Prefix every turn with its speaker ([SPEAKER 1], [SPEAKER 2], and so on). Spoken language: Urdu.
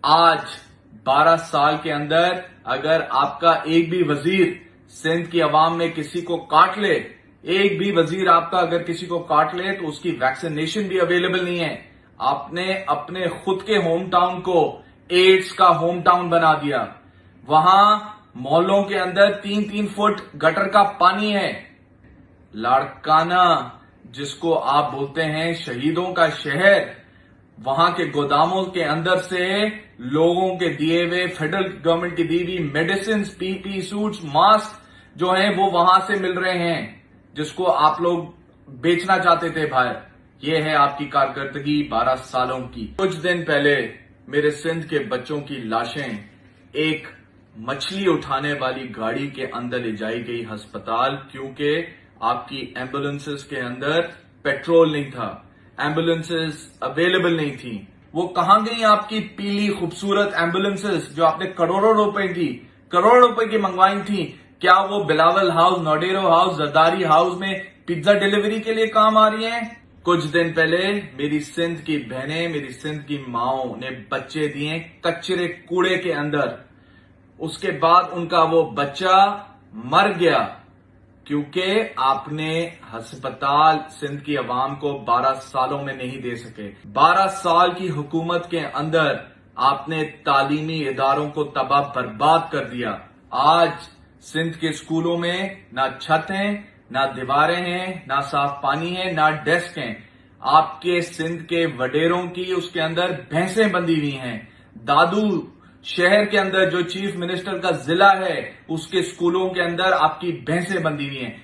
[SPEAKER 1] آج 12 سال کے اندر اگر آپ کا ایک بھی وزیر سندھ کی عوام میں کسی کو کاٹ لے، ایک بھی وزیر آپ کا اگر کسی کو کاٹ لے تو اس کی ویکسینیشن بھی اویلیبل نہیں ہے۔ آپ نے اپنے خود کے ہوم ٹاؤن کو ایڈز کا ہوم ٹاؤن بنا دیا۔ وہاں محلوں کے اندر 3-3 فٹ گٹر کا پانی ہے۔ لاڑکانہ، جس کو آپ بولتے ہیں شہیدوں کا شہر، وہاں کے گوداموں کے اندر سے لوگوں کے دیے ہوئے فیڈرل گورنمنٹ کی دی ہوئی میڈیسنز، پی پی سوٹس، ماسک جو ہیں وہ وہاں سے مل رہے ہیں، جس کو آپ لوگ بیچنا چاہتے تھے باہر۔ یہ ہے آپ کی کارکردگی 12 سالوں کی۔ کچھ دن پہلے میرے سندھ کے بچوں کی لاشیں ایک مچھلی اٹھانے والی گاڑی کے اندر لے جائی گئی ہسپتال، کیونکہ آپ کی ایمبولینسز کے اندر پیٹرول نہیں تھا، ایمبولینسز اویلیبل نہیں تھی۔ وہ کہاں گئی آپ کی پیلی خوبصورت ایمبولینسز جو آپ نے کروڑوں روپے کی منگوائی تھی؟ کیا وہ Bilawal house, Naudero house, Zardari house میں پیزا ڈیلیوری کے لیے کام آ رہی ہیں؟ کچھ دن پہلے میری سندھ کی بہنیں، میری سندھ کی ماؤں نے بچے دیے کچرے کوڑے کے اندر۔ اس کے بعد ان کا وہ بچہ مر گیا کیونکہ آپ نے ہسپتال سندھ کی عوام کو 12 سالوں میں نہیں دے سکے۔ 12 سال کی حکومت کے اندر آپ نے تعلیمی اداروں کو تباہ برباد کر دیا۔ آج سندھ کے اسکولوں میں نہ چھت ہیں، نہ دیواریں ہیں، نہ صاف پانی ہے، نہ ڈیسک ہیں۔ آپ کے سندھ کے وڈیروں کی اس کے اندر بھینسیں بندھی ہوئی ہیں۔ دادو شہر کے اندر جو چیف منسٹر کا ضلع ہے، اس کے اسکولوں کے اندر آپ کی بھینسیں بندھی ہوئی ہیں۔